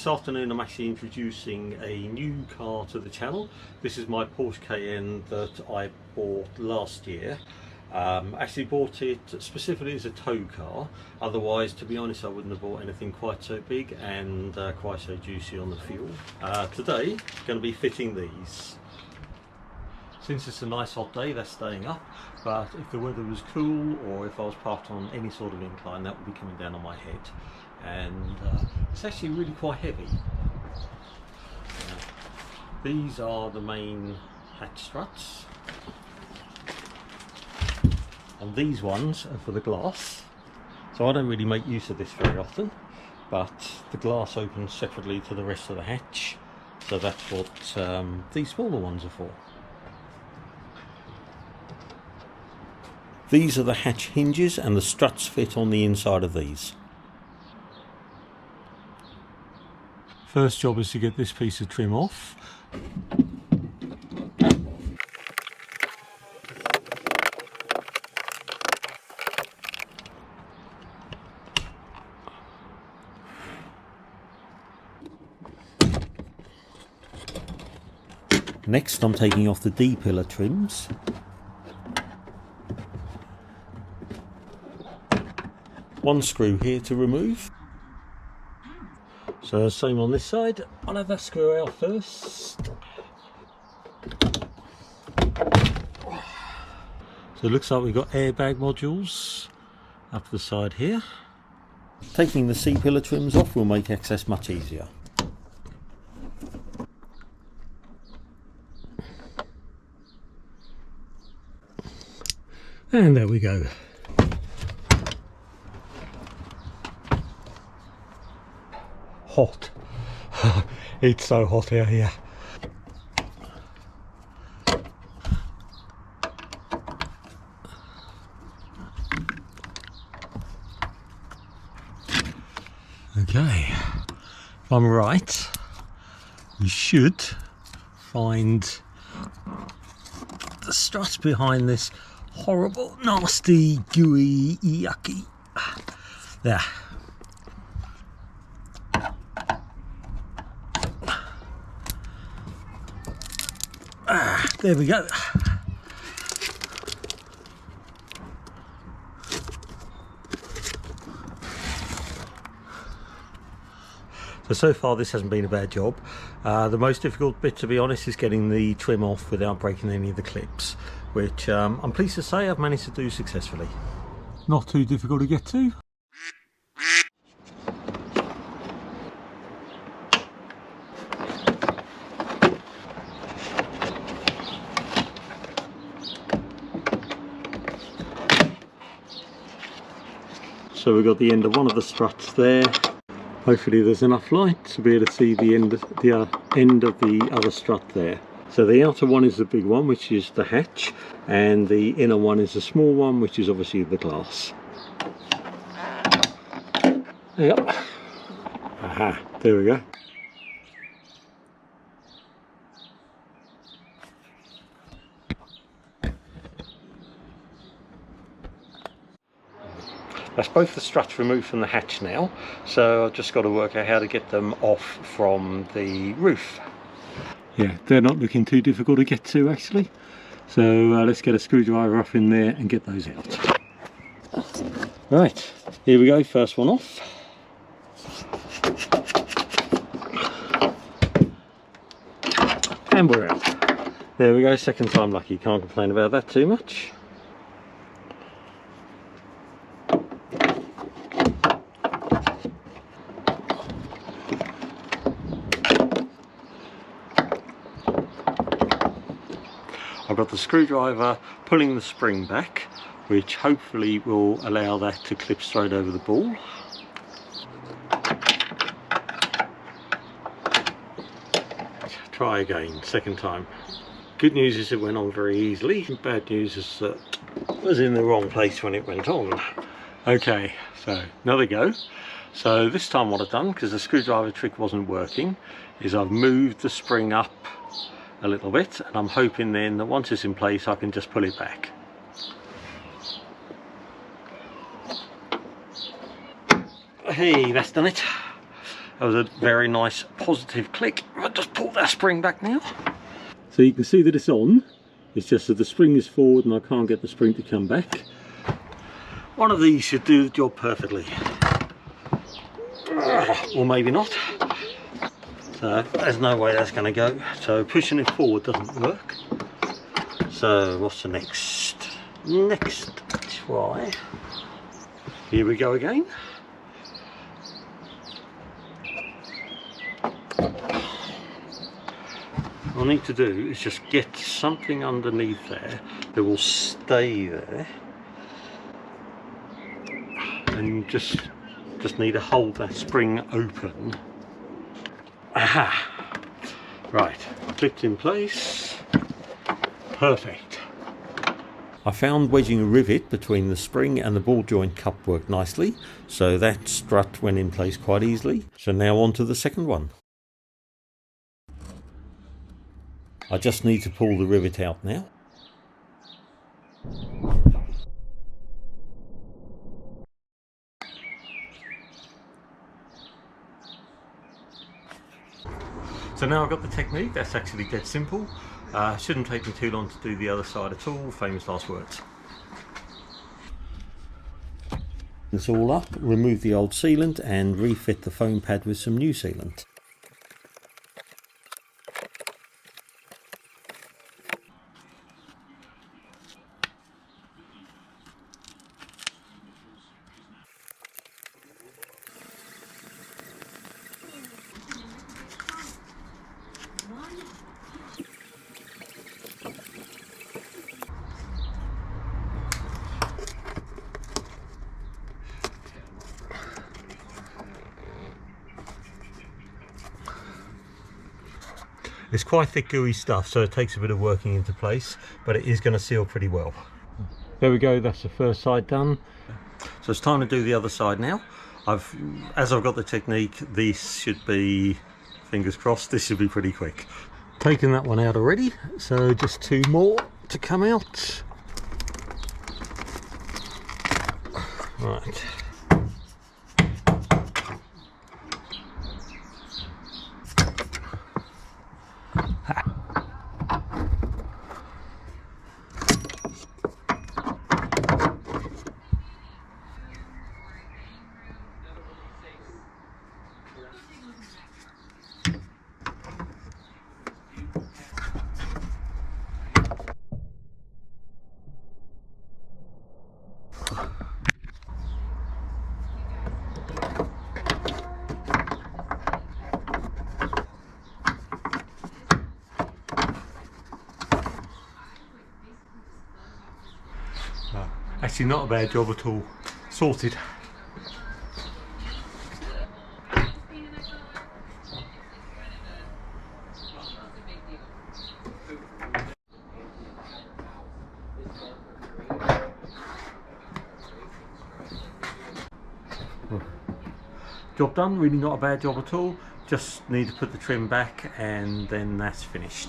this afternoon I'm actually introducing a new car to the channel. This is my Porsche Cayenne that I bought last year. Actually bought it specifically as a tow car, otherwise to be honest I wouldn't have bought anything quite so big and quite so juicy on the fuel. Today going to be fitting these. Since it's a nice hot day, they're staying up, but if the weather was cool or if I was parked on any sort of incline, that would be coming down on my head. And it's actually really quite heavy. These are the main hatch struts, and these ones are for the glass. So I don't really make use of this very often, but the glass opens separately to the rest of the hatch, so that's what these smaller ones are for. These are the hatch hinges and the struts fit on the inside of these. First job is to get this piece of trim off. Next I'm taking off the D-pillar trims. One screw here to remove. So same on this side. I'll have that screw out first. So it looks like we've got airbag modules up the side here. Taking the C-pillar trims off will make access much easier. And there we go. Hot. It's so hot out here. Okay, if I'm right, we should find the struts behind this horrible, nasty, gooey, yucky. There. There we go. So far this hasn't been a bad job. The most difficult bit, to be honest, is getting the trim off without breaking any of the clips, which I'm pleased to say I've managed to do successfully. Not too difficult to get to. So we've got the end of one of the struts there. Hopefully there's enough light to be able to see the end of the other strut there. So the outer one is the big one, which is the hatch, and the inner one is the small one, which is obviously the glass. Yep. Aha, there we go. That's both the struts removed from the hatch now, so I've just got to work out how to get them off from the roof. Yeah, they're not looking too difficult to get to actually, so let's get a screwdriver up in there and get those out. Right, here we go, first one off. And we're out. There we go, second time lucky, can't complain about that too much. I've got the screwdriver pulling the spring back, which hopefully will allow that to clip straight over the ball. Try again, second time. Good news is it went on very easily. Bad news is that it was in the wrong place when it went on. Okay, so another go. So this time what I've done, because the screwdriver trick wasn't working, is I've moved the spring up a little bit, and I'm hoping then that once it's in place I can just pull it back. Hey, that's done it. That was a very nice positive click. I'll just pull that spring back now. So you can see that it's on. It's just that the spring is forward and I can't get the spring to come back. One of these should do the job perfectly. Or maybe not. So there's no way that's going to go. So pushing it forward doesn't work. So what's the next? Next try. Here we go again. All I need to do is just get something underneath there that will stay there, and just need to hold that spring open. Aha! Right, clipped in place. Perfect. I found wedging a rivet between the spring and the ball joint cup worked nicely, so that strut went in place quite easily. So now on to the second one. I just need to pull the rivet out now. So now I've got the technique. That's actually dead simple. Shouldn't take me too long to do the other side at all. Famous last words. It's all up, remove the old sealant and refit the foam pad with some new sealant. It's quite thick gooey stuff, so it takes a bit of working into place, but it is going to seal pretty well. There we go, that's the first side done. So it's time to do the other side now. As I've got the technique, this should be, fingers crossed, this should be pretty quick. Taken that one out already, so just two more to come out. Right. Actually not a bad job at all. Sorted. Job done, really not a bad job at all. Just need to put the trim back and then that's finished.